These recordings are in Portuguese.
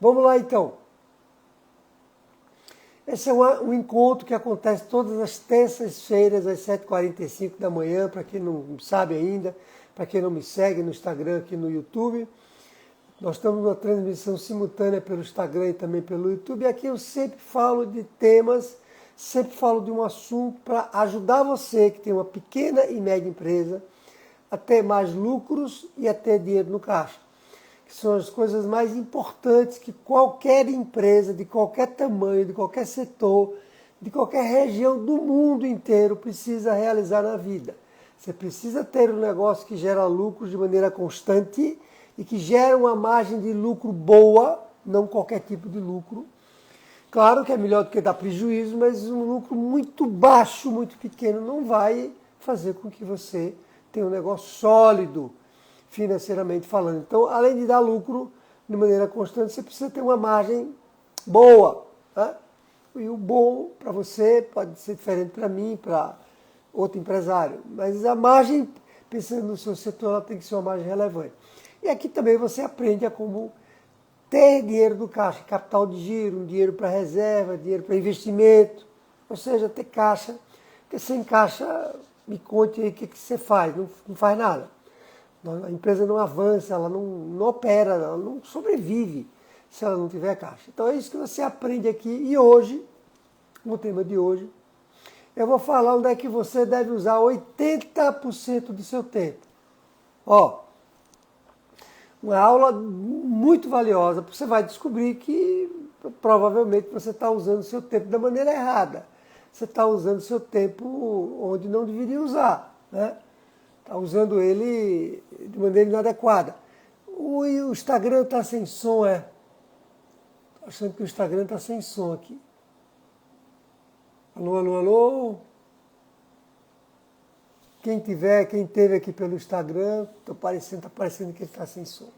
Vamos lá então. Esse é um encontro que acontece todas as terças-feiras, às 7h45 da manhã, para quem não sabe ainda, para quem não me segue no Instagram, aqui no YouTube. Nós estamos numa transmissão simultânea pelo Instagram e também pelo YouTube. E aqui eu sempre falo de temas, sempre falo de um assunto para ajudar você que tem uma pequena e média empresa a ter mais lucros e a ter dinheiro no caixa. Que são as coisas mais importantes que qualquer empresa, de qualquer tamanho, de qualquer setor, de qualquer região do mundo inteiro precisa realizar na vida. Você precisa ter um negócio que gera lucro de maneira constante e que gera uma margem de lucro boa, não qualquer tipo de lucro. Claro que é melhor do que dar prejuízo, mas um lucro muito baixo, muito pequeno, não vai fazer com que você tenha um negócio sólido, financeiramente falando. Então, além de dar lucro de maneira constante, você precisa ter uma margem boa. Né? E o bom para você pode ser diferente para mim, para outro empresário. Mas a margem, pensando no seu setor, ela tem que ser uma margem relevante. E aqui também você aprende a como ter dinheiro no caixa, capital de giro, um dinheiro para reserva, dinheiro para investimento, ou seja, ter caixa. Porque sem caixa, me conte aí o que você faz, não faz nada. A empresa não avança, ela não opera, ela não sobrevive se ela não tiver caixa. Então é isso que você aprende aqui. E hoje, no tema de hoje, eu vou falar onde é que você deve usar 80% do seu tempo. Ó, uma aula muito valiosa, porque você vai descobrir que provavelmente você está usando o seu tempo da maneira errada. Você está usando o seu tempo onde não deveria usar, né? Está usando ele de maneira inadequada. O Instagram está sem som, é? Estou achando que o Instagram está sem som aqui. Alô, alô, alô? Quem teve aqui pelo Instagram, está parecendo que ele está sem som.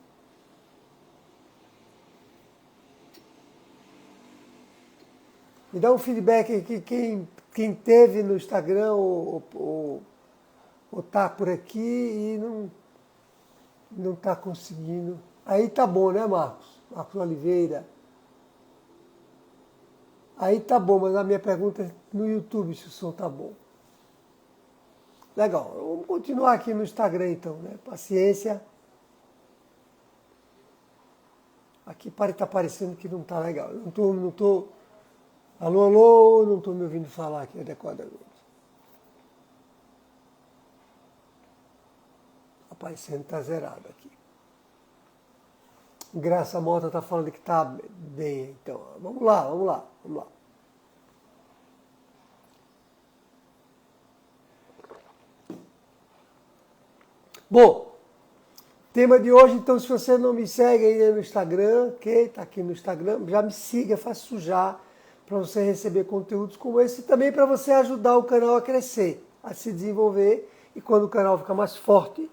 Me dá um feedback aqui, quem teve no Instagram ou tá por aqui e não está conseguindo. Aí tá bom, né, Marcos? Marcos Oliveira. Aí tá bom, mas a minha pergunta é no YouTube se o som tá bom. Legal, vamos continuar aqui no Instagram então, né? Paciência. Aqui tá parecendo que não tá legal. Eu não tô. Alô, alô, não estou me ouvindo falar aqui adequadamente. Aparecendo que está zerado aqui. Graça Mota está falando que está bem, então. Vamos lá. Bom, tema de hoje, então, se você não me segue ainda no Instagram, ok? Está aqui no Instagram, já me siga, faça já para você receber conteúdos como esse e também para você ajudar o canal a crescer, a se desenvolver e quando o canal ficar mais forte,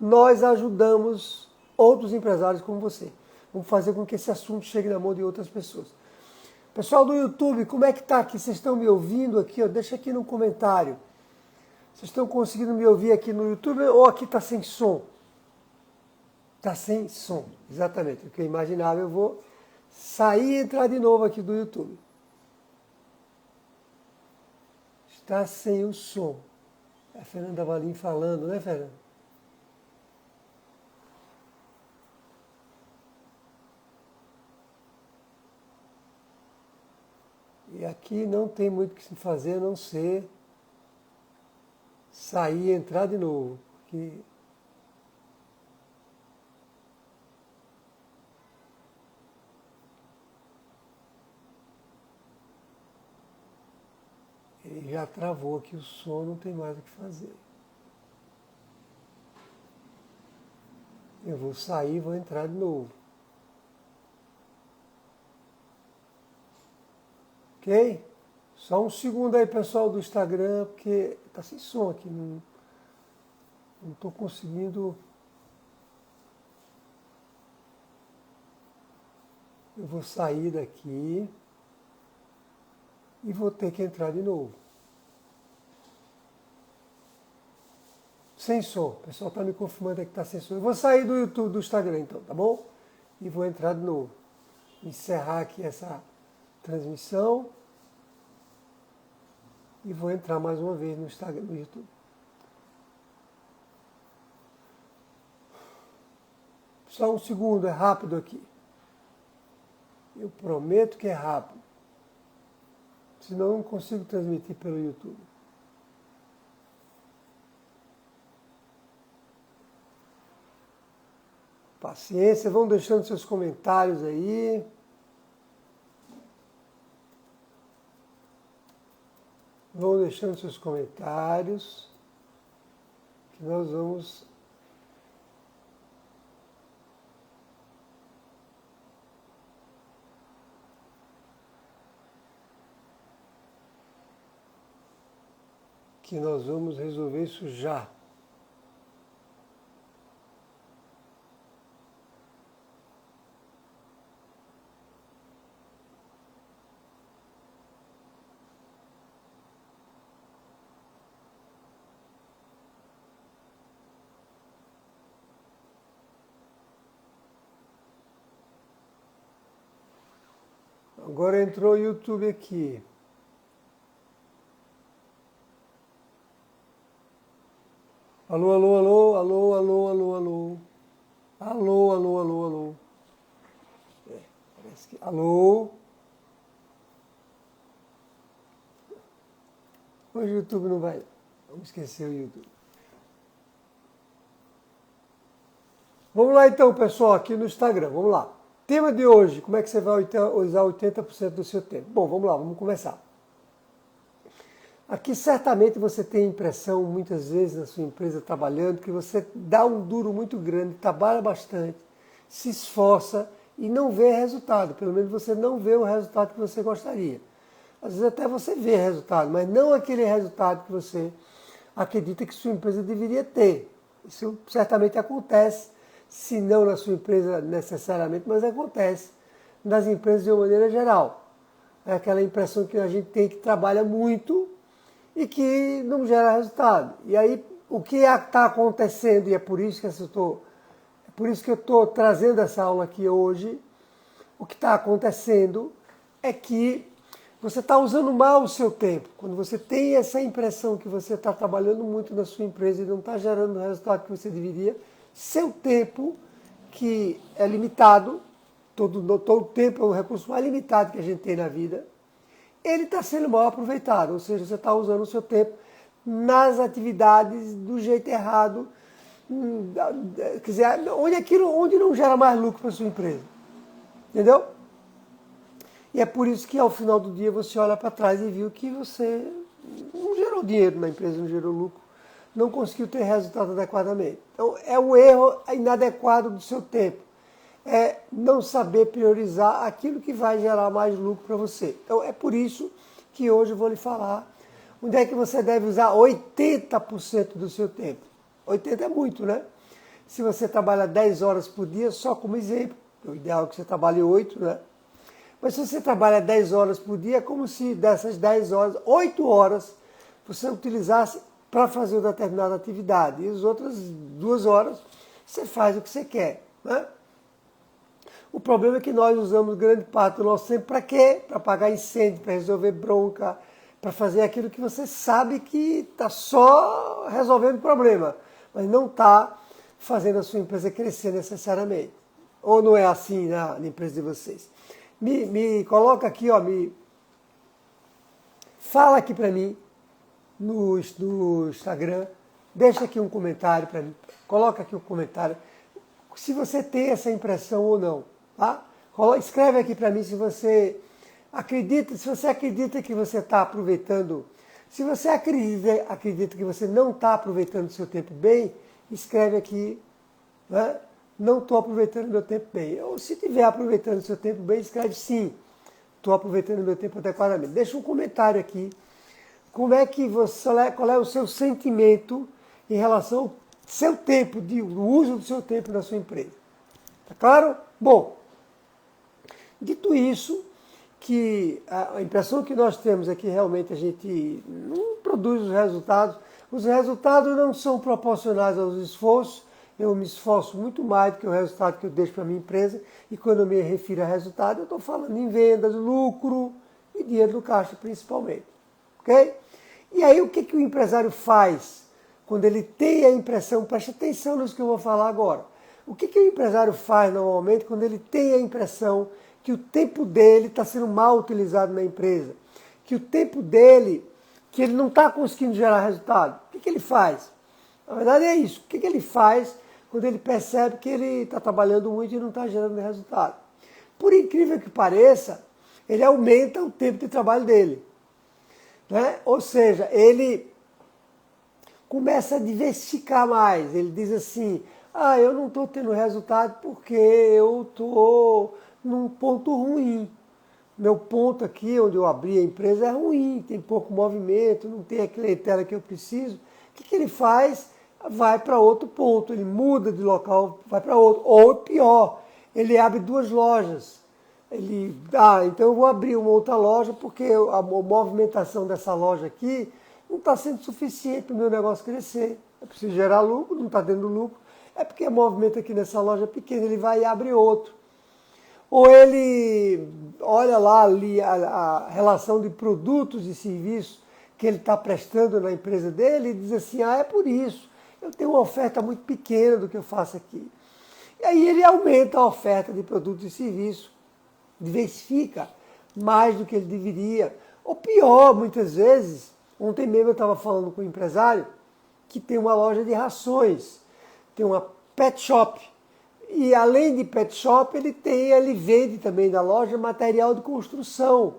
nós ajudamos outros empresários como você. Vamos fazer com que esse assunto chegue na mão de outras pessoas. Pessoal do YouTube, como é que está aqui? Vocês estão me ouvindo aqui? Ó? Deixa aqui no comentário. Vocês estão conseguindo me ouvir aqui no YouTube ou aqui está sem som? Está sem som, exatamente. O que eu imaginava, eu vou sair e entrar de novo aqui do YouTube. Está sem o som. É a Fernanda Valim falando, né, Fernanda? E aqui não tem muito o que se fazer a não ser sair e entrar de novo. Porque ele já travou aqui o som, não tem mais o que fazer. Eu vou sair e vou entrar de novo. Ok? Só um segundo aí, pessoal do Instagram, porque tá sem som aqui. Não estou conseguindo. Eu vou sair daqui e vou ter que entrar de novo. Sem som. O pessoal está me confirmando que está sem som. Eu vou sair do YouTube, do Instagram então, tá bom? E vou entrar de novo. encerrar aqui essa transmissão e vou entrar mais uma vez no Instagram, no YouTube. Só um segundo, é rápido aqui. Eu prometo que é rápido. Senão eu não consigo transmitir pelo YouTube. Paciência, vão deixando seus comentários aí. Vão deixando seus comentários, que nós vamos resolver isso já. Agora entrou o YouTube aqui. Alô, alô, alô, alô, alô, alô, alô. Alô, alô, alô, alô. Parece que... Alô. Hoje o YouTube não vai. Vamos esquecer o YouTube. Vamos lá então, pessoal, aqui no Instagram. Vamos lá. Tema de hoje, como é que você vai usar 80% do seu tempo? Bom, vamos lá, vamos começar. Aqui certamente você tem a impressão, muitas vezes na sua empresa trabalhando, que você dá um duro muito grande, trabalha bastante, se esforça e não vê resultado. Pelo menos você não vê o resultado que você gostaria. Às vezes até você vê resultado, mas não aquele resultado que você acredita que sua empresa deveria ter. Isso certamente acontece. Se não na sua empresa necessariamente, mas acontece nas empresas de uma maneira geral. É aquela impressão que a gente tem que trabalha muito e que não gera resultado. E aí, o que está acontecendo, e é por isso que eu estou trazendo essa aula aqui hoje, o que está acontecendo é que você está usando mal o seu tempo. Quando você tem essa impressão que você está trabalhando muito na sua empresa e não está gerando o resultado que você deveria, seu tempo, que é limitado, todo o tempo é o recurso mais limitado que a gente tem na vida, ele está sendo mal aproveitado, ou seja, você está usando o seu tempo nas atividades do jeito errado, quer dizer, onde não gera mais lucro para a sua empresa, entendeu? E é por isso que ao final do dia você olha para trás e viu que você não gerou dinheiro na empresa, não gerou lucro, não conseguiu ter resultado adequadamente. Então, é um erro inadequado do seu tempo. É não saber priorizar aquilo que vai gerar mais lucro para você. Então, é por isso que hoje eu vou lhe falar onde é que você deve usar 80% do seu tempo. 80 é muito, né? Se você trabalha 10 horas por dia, só como exemplo, o ideal é que você trabalhe 8, né? Mas se você trabalha 10 horas por dia, é como se dessas 10 horas, 8 horas, você utilizasse para fazer uma determinada atividade. E as outras 2 horas você faz o que você quer, né? O problema é que nós usamos grande parte do nosso tempo para quê? Para apagar incêndio, para resolver bronca, para fazer aquilo que você sabe que está só resolvendo problema, mas não está fazendo a sua empresa crescer necessariamente. Ou não é assim na empresa de vocês? Me coloca aqui, ó, fala aqui para mim, no Instagram, deixa aqui um comentário para mim, coloca aqui um comentário, se você tem essa impressão ou não, tá? Escreve aqui para mim se você acredita que você está aproveitando, se você acredita que você não está aproveitando o seu tempo bem, escreve aqui, né? Não estou aproveitando o meu tempo bem. Ou se estiver aproveitando o seu tempo bem, escreve sim, estou aproveitando o meu tempo adequadamente. Deixa um comentário aqui. Qual é o seu sentimento em relação ao seu tempo, o uso do seu tempo na sua empresa? Tá claro? Bom, dito isso, que a impressão que nós temos é que realmente a gente não produz os resultados não são proporcionais aos esforços eu me esforço muito mais do que o resultado que eu deixo para a minha empresa, e quando eu me refiro a resultado, eu estou falando em vendas, lucro e dinheiro do caixa principalmente. Ok? E aí o que o empresário faz quando ele tem a impressão, preste atenção nisso que eu vou falar agora, o que o empresário faz normalmente quando ele tem a impressão que o tempo dele está sendo mal utilizado na empresa, que o tempo dele, que ele não está conseguindo gerar resultado? O que ele faz? Na verdade é isso. O que ele faz quando ele percebe que ele está trabalhando muito e não está gerando resultado? Por incrível que pareça, ele aumenta o tempo de trabalho dele. Né? Ou seja, ele começa a diversificar mais. Ele diz assim, eu não estou tendo resultado porque eu estou num ponto ruim. Meu ponto aqui, onde eu abri a empresa, é ruim, tem pouco movimento, não tem a clientela que eu preciso. O que ele faz? Vai para outro ponto, ele muda de local, vai para outro. Ou pior, ele abre 2 lojas. Ele, então eu vou abrir uma outra loja porque a movimentação dessa loja aqui não está sendo suficiente para o meu negócio crescer. Eu preciso gerar lucro, não está dando lucro. É porque o movimento aqui nessa loja é pequeno, ele vai e abre outro. Ou ele olha lá ali a relação de produtos e serviços que ele está prestando na empresa dele e diz assim, é por isso, eu tenho uma oferta muito pequena do que eu faço aqui. E aí ele aumenta a oferta de produtos e serviços, diversifica mais do que ele deveria. Ou pior, muitas vezes, ontem mesmo eu estava falando com um empresário que tem uma loja de rações, tem uma pet shop. E além de pet shop, ele vende também na loja material de construção.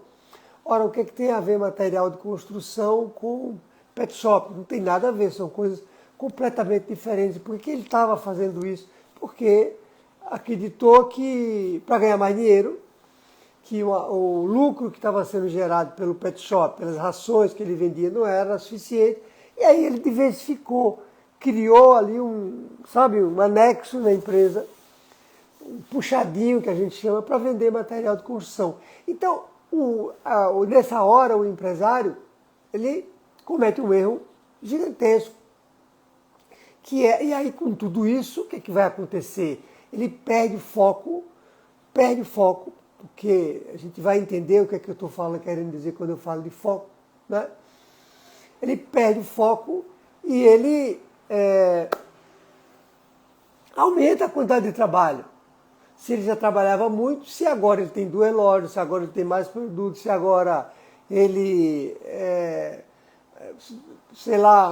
Ora, o que tem a ver material de construção com pet shop? Não tem nada a ver, são coisas completamente diferentes. Por que ele estava fazendo isso? Porque acreditou que, para ganhar mais dinheiro, que o lucro que estava sendo gerado pelo pet shop, pelas rações que ele vendia, não era suficiente. E aí ele diversificou, criou ali um anexo na empresa, um puxadinho que a gente chama, para vender material de construção. Então, nessa hora, o empresário, ele comete um erro gigantesco. E aí, com tudo isso, o que vai acontecer? Ele perde foco, porque a gente vai entender o que eu estou falando, querendo dizer quando eu falo de foco, né? Ele perde o foco e ele aumenta a quantidade de trabalho. Se ele já trabalhava muito, se agora ele tem 2 lojas, se agora ele tem mais produtos, se agora ele,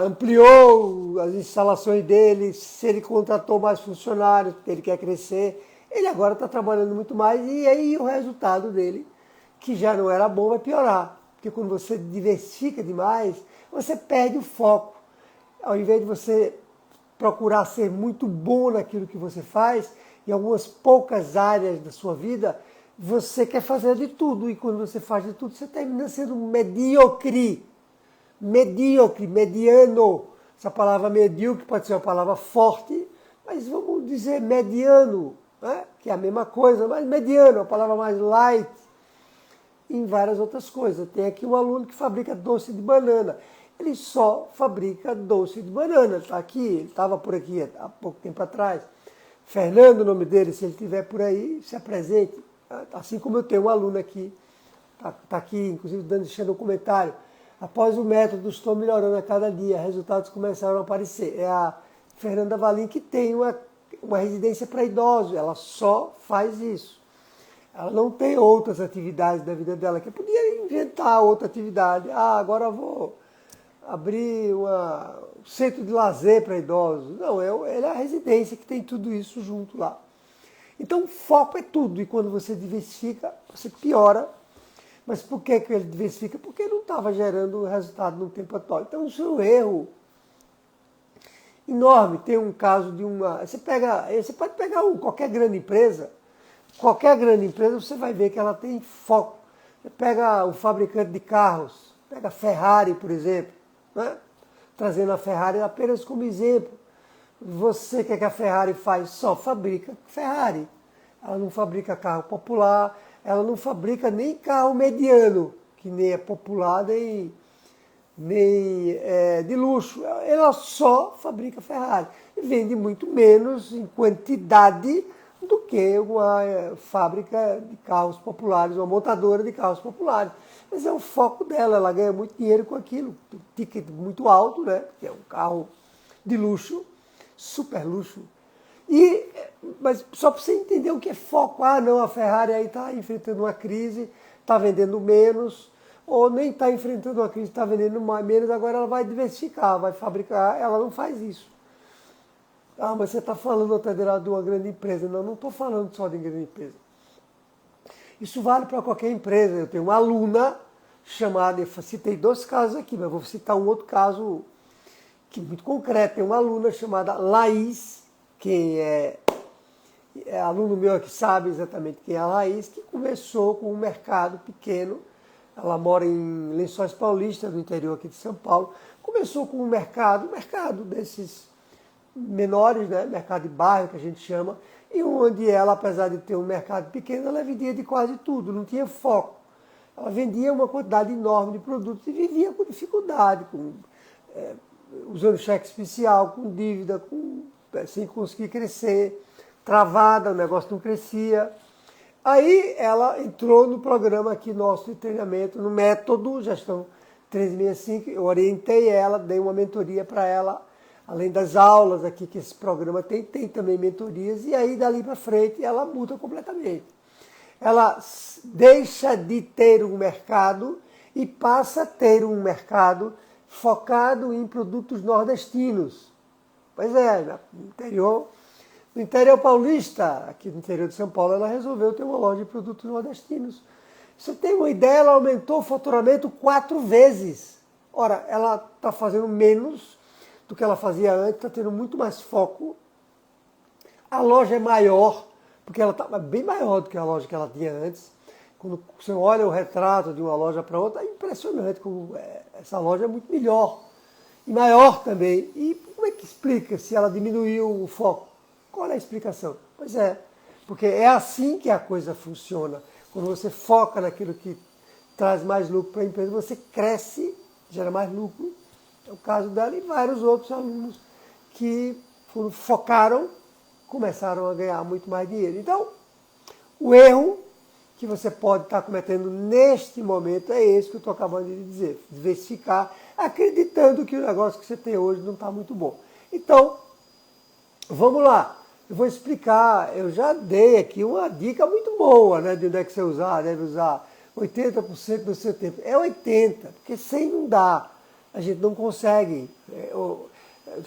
ampliou as instalações dele, se ele contratou mais funcionários, porque ele quer crescer, ele agora está trabalhando muito mais e aí o resultado dele, que já não era bom, vai piorar. Porque quando você diversifica demais, você perde o foco. Ao invés de você procurar ser muito bom naquilo que você faz, em algumas poucas áreas da sua vida, você quer fazer de tudo. E quando você faz de tudo, você termina sendo medíocre. Medíocre, mediano. Essa palavra medíocre pode ser uma palavra forte, mas vamos dizer mediano, né? Que é a mesma coisa, mas mediano, uma palavra mais light, em várias outras coisas. Tem aqui um aluno que fabrica doce de banana. Ele só fabrica doce de banana. Está aqui, ele estava por aqui há pouco tempo atrás. Fernando, o nome dele, se ele estiver por aí, se apresente. Assim como eu tenho um aluno aqui, está aqui, inclusive deixando um comentário. Após o método, estou melhorando a cada dia, resultados começaram a aparecer. É a Fernanda Valim, que tem uma residência para idosos, ela só faz isso. Ela não tem outras atividades da vida dela, que podia inventar outra atividade. Agora eu vou abrir um centro de lazer para idosos. Não, é a residência que tem tudo isso junto lá. Então, foco é tudo. E quando você diversifica, você piora. Mas por que ele diversifica? Porque não estava gerando resultado no tempo atual. Então, isso é um erro enorme. Tem um caso de Você pode pegar qualquer grande empresa, você vai ver que ela tem foco. Você pega o fabricante de carros, pega a Ferrari, por exemplo, né? Trazendo a Ferrari apenas como exemplo. Você quer que a Ferrari faz? Só fabrica Ferrari. Ela não fabrica carro popular, ela não fabrica nem carro mediano, que nem é popular, nem de luxo. Ela só fabrica Ferrari. e vende muito menos em quantidade do que uma fábrica de carros populares, uma montadora de carros populares. Mas é o foco dela, ela ganha muito dinheiro com aquilo, ticket muito alto, né? Que é um carro de luxo, super luxo. Mas só para você entender o que é foco, não, a Ferrari aí está enfrentando uma crise, está vendendo menos, ou nem está enfrentando uma crise, está vendendo menos, agora ela vai diversificar, vai fabricar, ela não faz isso. Mas você está falando até de uma grande empresa. Não, não estou falando só de grande empresa. Isso vale para qualquer empresa. Eu tenho uma aluna chamada, eu citei 2 casos aqui, mas vou citar um outro caso que é muito concreto. Tem uma aluna chamada Laís, que é aluno meu que sabe exatamente quem é a Laís, que começou com um mercado pequeno. Ela mora em Lençóis Paulista, no interior aqui de São Paulo. Começou com um mercado desses menores, né? Mercado de bairro que a gente chama, e onde ela, apesar de ter um mercado pequeno, ela vendia de quase tudo, não tinha foco. Ela vendia uma quantidade enorme de produtos e vivia com dificuldade, usando cheque especial, com dívida, sem conseguir crescer, travada, o negócio não crescia. Aí ela entrou no programa aqui nosso de treinamento, no método Gestão 365, eu orientei ela, dei uma mentoria para ela. Além das aulas aqui que esse programa tem também mentorias, e aí dali para frente ela muda completamente. Ela deixa de ter um mercado e passa a ter um mercado focado em produtos nordestinos. Pois é, no interior paulista, aqui no interior de São Paulo, ela resolveu ter uma loja de produtos nordestinos. Você tem uma ideia, ela aumentou o faturamento 4 vezes. Ora, ela está fazendo menos do que ela fazia antes, está tendo muito mais foco. A loja é maior, porque ela está bem maior do que a loja que ela tinha antes. Quando você olha o retrato de uma loja para outra, é impressionante como essa loja é muito melhor e maior também. E como é que explica se ela diminuiu o foco? Qual é a explicação? Pois é, porque é assim que a coisa funciona. Quando você foca naquilo que traz mais lucro para a empresa, você cresce, gera mais lucro. É o caso dela e vários outros alunos que focaram, começaram a ganhar muito mais dinheiro. Então, o erro que você pode estar cometendo neste momento é esse que eu estou acabando de dizer. Diversificar, acreditando que o negócio que você tem hoje não está muito bom. Então, vamos lá. Eu vou explicar, eu já dei aqui uma dica muito boa, né, de onde é que você deve usar 80% do seu tempo. É 80%, porque 100 não dá. A gente não consegue.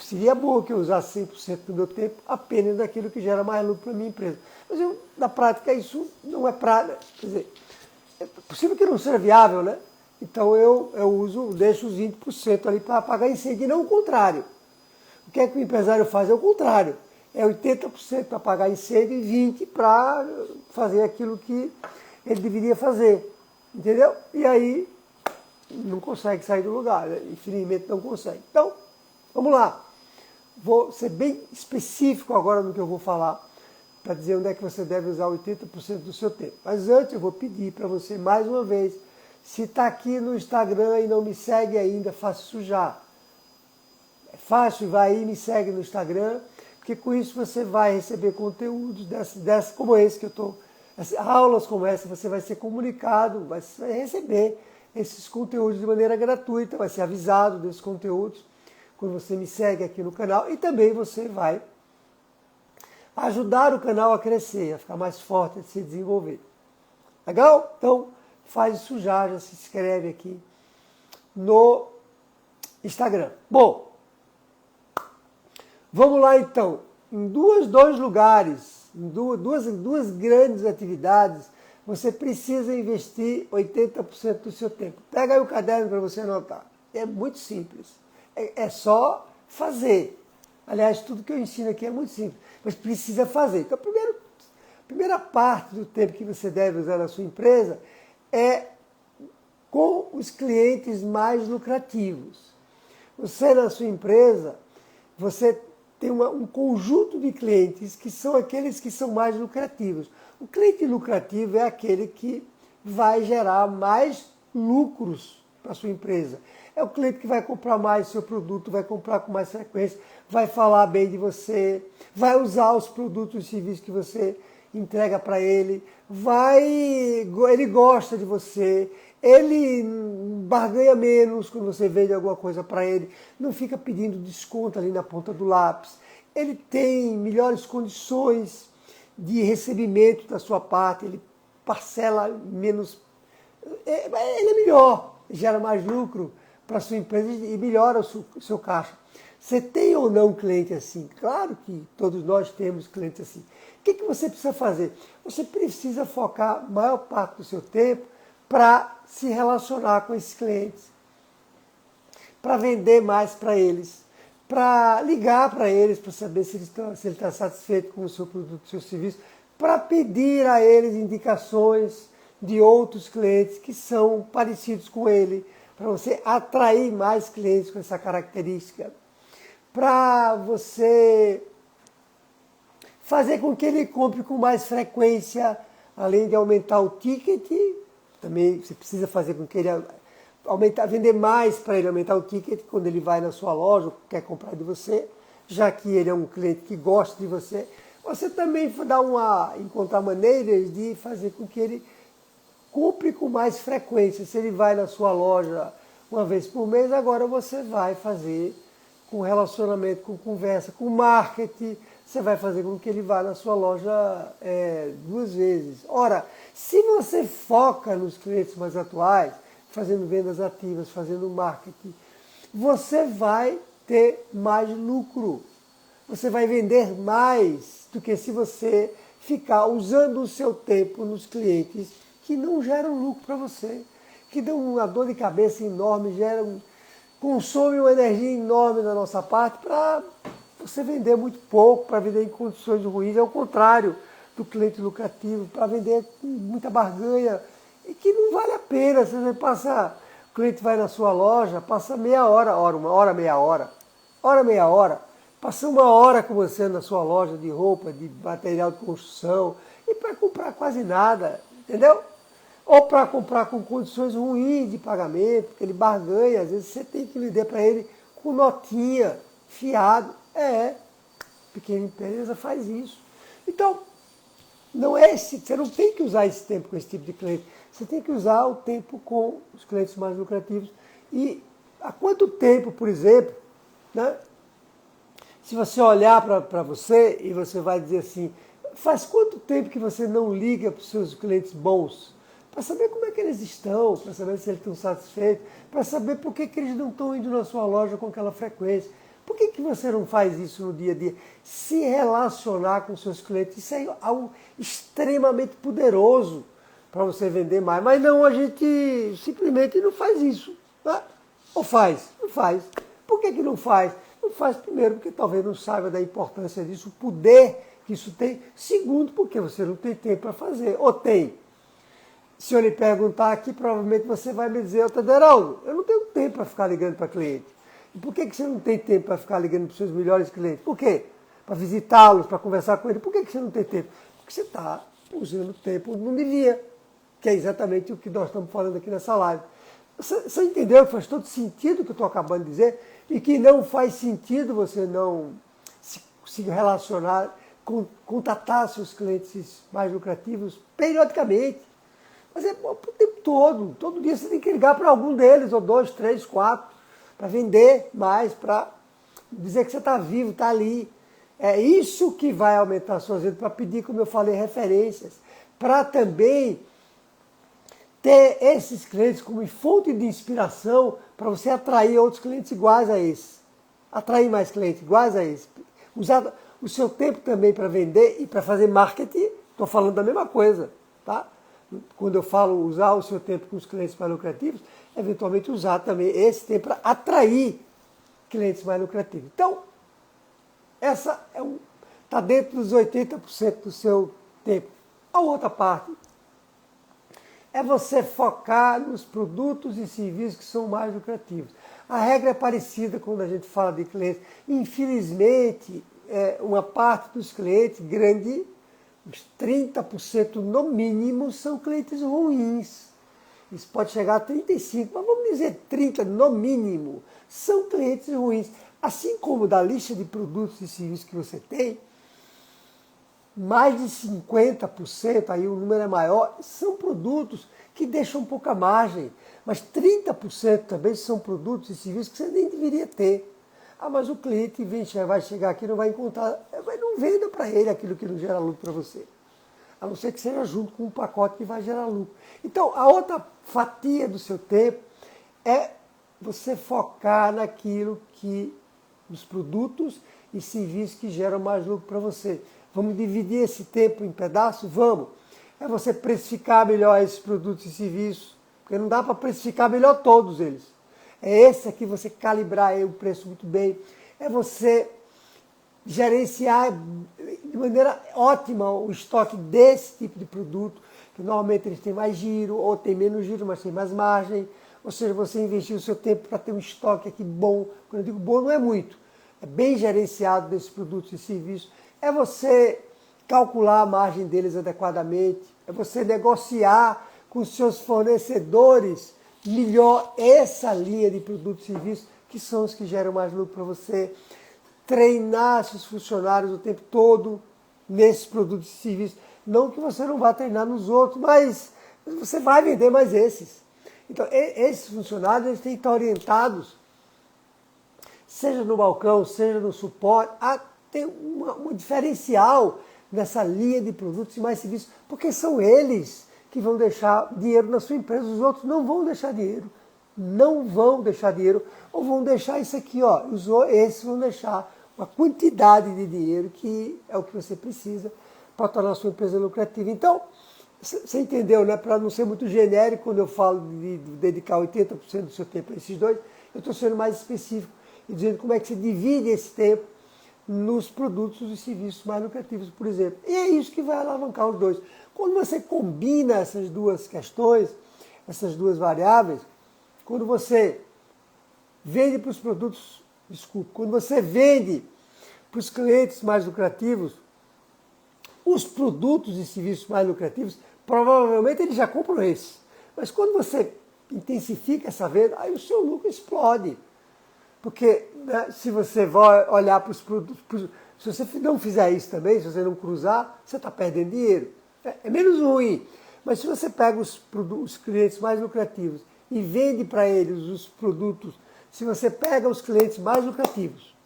Seria bom que eu usasse 100% do meu tempo apenas daquilo que gera mais lucro para a minha empresa. Mas na prática isso não é prática. Quer dizer, é possível que não seja viável, né? Então eu deixo os 20% ali para pagar incêndio, e não o contrário. O que é que o empresário faz? É o contrário. É 80% para pagar incêndio e 20% para fazer aquilo que ele deveria fazer. Entendeu? E aí não consegue sair do lugar, né? Infelizmente não consegue. Então, vamos lá. Vou ser bem específico agora no que eu vou falar, para dizer onde é que você deve usar 80% do seu tempo. Mas antes eu vou pedir para você, mais uma vez, se está aqui no Instagram e não me segue ainda, faça isso já. É fácil, vai aí e me segue no Instagram, porque com isso você vai receber conteúdos como esse que eu estou, aulas como essa, você vai ser comunicado, vai receber esses conteúdos de maneira gratuita, vai ser avisado desses conteúdos quando você me segue aqui no canal, e também você vai ajudar o canal a crescer, a ficar mais forte, a se desenvolver. Legal? Então, faz isso já se inscreve aqui no Instagram. Bom, vamos lá então. Em dois lugares, em duas grandes atividades, você precisa investir 80% do seu tempo. Pega aí o caderno para você anotar. É muito simples. É só fazer. Aliás, tudo que eu ensino aqui é muito simples, mas precisa fazer. Então, a primeira parte do tempo que você deve usar na sua empresa é com os clientes mais lucrativos. Você, na sua empresa, você tem um conjunto de clientes que são aqueles que são mais lucrativos. O cliente lucrativo é aquele que vai gerar mais lucros para a sua empresa. É o cliente que vai comprar mais o seu produto, vai comprar com mais frequência, vai falar bem de você, vai usar os produtos e serviços que você entrega para ele, ele gosta de você, ele barganha menos quando você vende alguma coisa para ele, não fica pedindo desconto ali na ponta do lápis. Ele tem melhores condições de recebimento da sua parte, ele parcela menos, ele é melhor, gera mais lucro para a sua empresa e melhora o seu caixa. Você tem ou não um cliente assim? Claro que todos nós temos clientes assim. O que você precisa fazer? Você precisa focar a maior parte do seu tempo para se relacionar com esses clientes, para vender mais para eles, para ligar para eles, para saber se ele está satisfeito com o seu produto, o seu serviço, para pedir a eles indicações de outros clientes que são parecidos com ele, para você atrair mais clientes com essa característica, para você fazer com que ele compre com mais frequência, além de aumentar o ticket, também você precisa fazer com que ele vender mais para ele, aumentar o ticket quando ele vai na sua loja, quer comprar de você, já que ele é um cliente que gosta de você. Você também encontrar maneiras de fazer com que ele compre com mais frequência. Se ele vai na sua loja uma vez por mês, agora você vai fazer com relacionamento, com conversa, com marketing, você vai fazer com que ele vá na sua loja 2 vezes. Ora, se você foca nos clientes mais atuais, fazendo vendas ativas, fazendo marketing, você vai ter mais lucro. Você vai vender mais do que se você ficar usando o seu tempo nos clientes que não geram lucro para você, que dão uma dor de cabeça enorme, consomem uma energia enorme da nossa parte para você vender muito pouco, para vender em condições ruins. É o contrário do cliente lucrativo, para vender com muita barganha, e que não vale a pena. Você o cliente vai na sua loja, passa meia hora, meia hora, passa 1 hora com você na sua loja de roupa, de material de construção, e para comprar quase nada, entendeu? Ou para comprar com condições ruins de pagamento, porque ele barganha, às vezes você tem que vender para ele com notinha, fiado. Pequena empresa faz isso. Então, você não tem que usar esse tempo com esse tipo de cliente. Você tem que usar o tempo com os clientes mais lucrativos. E há quanto tempo, por exemplo, né? Se você olhar para você e você vai dizer assim, faz quanto tempo que você não liga para os seus clientes bons? Para saber como é que eles estão, para saber se eles estão satisfeitos, para saber por que eles não estão indo na sua loja com aquela frequência. Por que você não faz isso no dia a dia? Se relacionar com seus clientes, isso é algo extremamente poderoso para você vender mais. Mas não, a gente simplesmente não faz isso. Né? Ou faz? Não faz. Por que não faz? Não faz, primeiro, porque talvez não saiba da importância disso, o poder que isso tem. Segundo, porque você não tem tempo para fazer. Ou tem? Se eu lhe perguntar aqui, provavelmente você vai me dizer, Taderaldo, eu não tenho tempo para ficar ligando para cliente. E por que você não tem tempo para ficar ligando para os seus melhores clientes? Por quê? Para visitá-los, para conversar com eles. Por que você não tem tempo? Porque você está usando tempo não devia, que é exatamente o que nós estamos falando aqui nessa live. Você entendeu que faz todo sentido o que eu estou acabando de dizer? E que não faz sentido você não se relacionar, contatar seus clientes mais lucrativos periodicamente. Mas o tempo todo dia você tem que ligar para algum deles, ou 2, 3, 4, para vender mais, para dizer que você está vivo, está ali. É isso que vai aumentar as suas vendas, para pedir, como eu falei, referências, para também ter esses clientes como fonte de inspiração para você atrair outros clientes iguais a esse. Atrair mais clientes iguais a esse. Usar o seu tempo também para vender e para fazer marketing, estou falando da mesma coisa, tá? Quando eu falo usar o seu tempo com os clientes mais lucrativos, eventualmente usar também esse tempo para atrair clientes mais lucrativos. Então, essa está dentro dos 80% do seu tempo. A outra parte é você focar nos produtos e serviços que são mais lucrativos. A regra é parecida quando a gente fala de clientes. Infelizmente, uma parte dos clientes, grande, uns 30% no mínimo, são clientes ruins. isso pode chegar a 35, mas vamos dizer 30 no mínimo, são clientes ruins. Assim como da lista de produtos e serviços que você tem, mais de 50%, aí o número é maior, são produtos que deixam pouca margem. Mas 30% também são produtos e serviços que você nem deveria ter. Ah, mas o cliente vai chegar aqui e não vai encontrar, não venda para ele aquilo que não gera lucro para você. A não ser que seja junto com um pacote que vai gerar lucro. Então, a outra fatia do seu tempo é você focar naquilo que, nos produtos e serviços que geram mais lucro para você. Vamos dividir esse tempo em pedaços? Vamos. É você precificar melhor esses produtos e serviços, porque não dá para precificar melhor todos eles. É esse aqui, você calibrar o preço muito bem. É você gerenciar de maneira ótima o estoque desse tipo de produto, que normalmente eles têm mais giro, ou tem menos giro, mas tem mais margem. Ou seja, você investir o seu tempo para ter um estoque aqui bom. Quando eu digo bom, não é muito. É bem gerenciado desses produtos e serviços. É você calcular a margem deles adequadamente. É você negociar com os seus fornecedores melhor essa linha de produtos e serviços, que são os que geram mais lucro para você. Treinar seus funcionários o tempo todo nesses produtos e serviços. Não que você não vá treinar nos outros, mas você vai vender mais esses. Então, esses funcionários eles têm que estar orientados, seja no balcão, seja no suporte, a ter um diferencial nessa linha de produtos e mais serviços, porque são eles que vão deixar dinheiro na sua empresa, os outros não vão deixar dinheiro. Não vão deixar dinheiro, ou vão deixar isso aqui, ó, esses vão deixar uma quantidade de dinheiro que é o que você precisa para tornar a sua empresa lucrativa. Então, você entendeu, né? Para não ser muito genérico, quando eu falo de dedicar 80% do seu tempo a esses dois, eu estou sendo mais específico e dizendo como é que você divide esse tempo nos produtos e serviços mais lucrativos, por exemplo. E é isso que vai alavancar os dois. Quando você combina essas duas questões, essas duas variáveis, quando você vende para os produtos, quando você vende para os clientes mais lucrativos, os produtos e serviços mais lucrativos, provavelmente eles já compram esses. Mas quando você intensifica essa venda, aí o seu lucro explode. Porque, né, se você vai olhar para os produtos, se você não fizer isso também, se você não cruzar, você está perdendo dinheiro. É menos ruim. Mas se você pega os clientes mais lucrativos e vende para eles os produtos, se você pega os clientes mais lucrativos,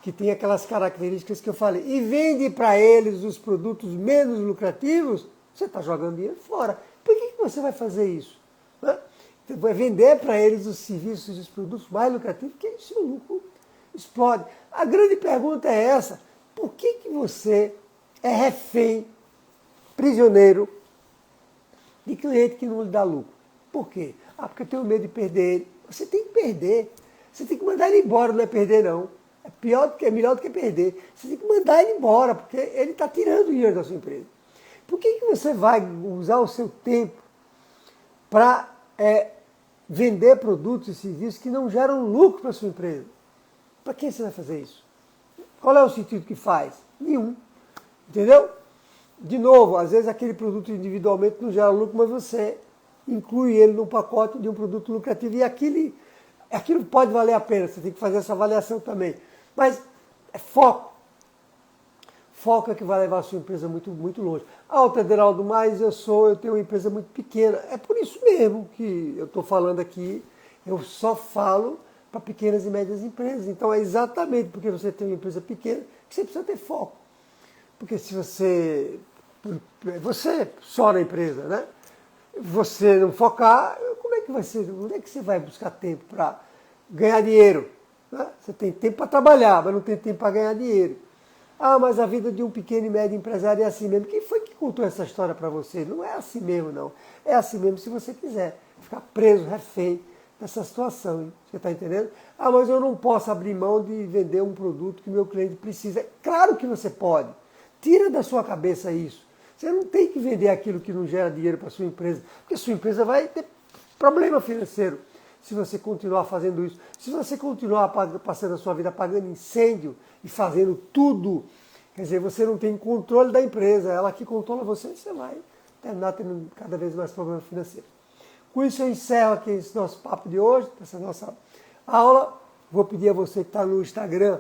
que tem aquelas características que eu falei, e vende para eles os produtos menos lucrativos, você está jogando dinheiro fora. Por que você vai fazer isso? Né? Você vai vender para eles os serviços e os produtos mais lucrativos, que o seu lucro explode. A grande pergunta é essa: por que você é refém, prisioneiro de cliente que não lhe dá lucro? Por quê? Ah, porque eu tenho medo de perder ele. Você tem que perder. Você tem que mandar ele embora, não é perder não. É melhor do que perder. Você tem que mandar ele embora, porque ele está tirando o dinheiro da sua empresa. Por que você vai usar o seu tempo para vender produtos e serviços que não geram lucro para a sua empresa? Para que você vai fazer isso? Qual é o sentido que faz? Nenhum. Entendeu? De novo, às vezes aquele produto individualmente não gera lucro, mas você inclui ele no pacote de um produto lucrativo e aquilo pode valer a pena, você tem que fazer essa avaliação também. Mas é foco. Foco é que vai levar a sua empresa muito, muito longe. Ederaldo, mas eu tenho uma empresa muito pequena. É por isso mesmo que eu estou falando aqui, eu só falo para pequenas e médias empresas. Então é exatamente porque você tem uma empresa pequena que você precisa ter foco. Porque se você só na empresa, né? Você não focar, como é que vai ser? Onde é que você vai buscar tempo para ganhar dinheiro? Né? Você tem tempo para trabalhar, mas não tem tempo para ganhar dinheiro. Ah, mas a vida de um pequeno e médio empresário é assim mesmo. Quem foi que contou essa história para você? Não é assim mesmo, não. É assim mesmo se você quiser ficar preso, refém dessa situação. Hein? Você está entendendo? Ah, mas eu não posso abrir mão de vender um produto que meu cliente precisa. Claro que você pode. Tira da sua cabeça isso. Você não tem que vender aquilo que não gera dinheiro para a sua empresa, porque a sua empresa vai ter problema financeiro se você continuar fazendo isso. Se você continuar passando a sua vida apagando incêndio e fazendo tudo, quer dizer, você não tem controle da empresa, ela que controla você, você vai terminar tendo cada vez mais problemas financeiros. Com isso eu encerro aqui esse nosso papo de hoje, essa nossa aula. Vou pedir a você que está no Instagram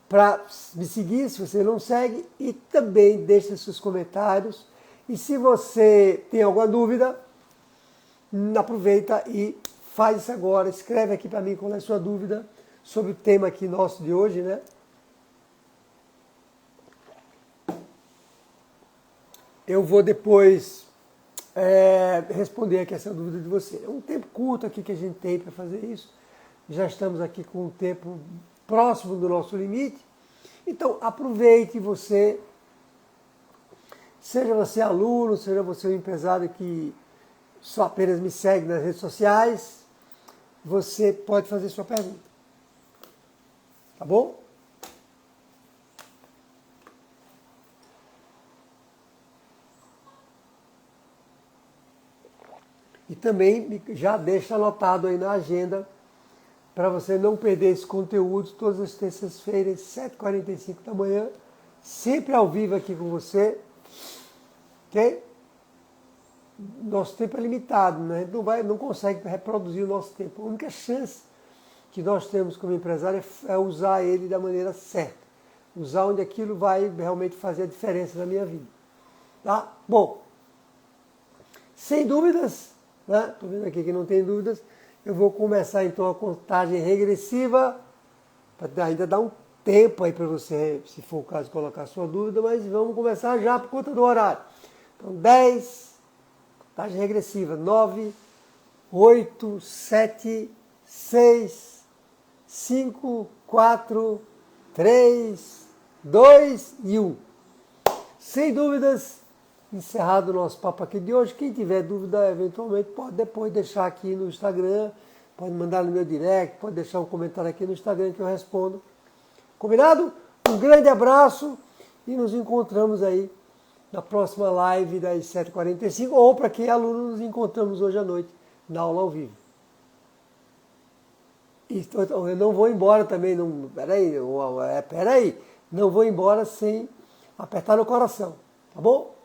para me seguir, se você não segue, e também deixe seus comentários. E se você tem alguma dúvida, aproveita e faz isso agora. Escreve aqui para mim qual é a sua dúvida sobre o tema aqui nosso de hoje, né? Eu vou depois responder aqui essa dúvida de você. É um tempo curto aqui que a gente tem para fazer isso. Já estamos aqui com um tempo próximo do nosso limite. Então, aproveite você, seja você aluno, seja você um empresário que só apenas me segue nas redes sociais, você pode fazer sua pergunta. Tá bom? E também já deixa anotado aí na agenda para você não perder esse conteúdo todas as terças-feiras, 7h45 da manhã, sempre ao vivo aqui com você, ok? Nosso tempo é limitado, né? A gente não consegue reproduzir o nosso tempo. A única chance que nós temos como empresário é usar ele da maneira certa, usar onde aquilo vai realmente fazer a diferença na minha vida. Tá? Bom, sem dúvidas, né? Estou vendo aqui que não tem dúvidas. Eu vou começar então a contagem regressiva, para ainda dar um tempo aí para você, se for o caso, colocar a sua dúvida, mas vamos começar já por conta do horário. Então, 10, contagem regressiva, 9, 8, 7, 6, 5, 4, 3, 2 e 1. Sem dúvidas, encerrado o nosso papo aqui de hoje. Quem tiver dúvida, eventualmente, pode depois deixar aqui no Instagram, pode mandar no meu direct, pode deixar um comentário aqui no Instagram que eu respondo. Combinado? Um grande abraço e nos encontramos aí na próxima live das 7h45, ou para quem é aluno, nos encontramos hoje à noite na aula ao vivo. E eu não vou embora também, peraí, não vou embora sem apertar no coração, tá bom?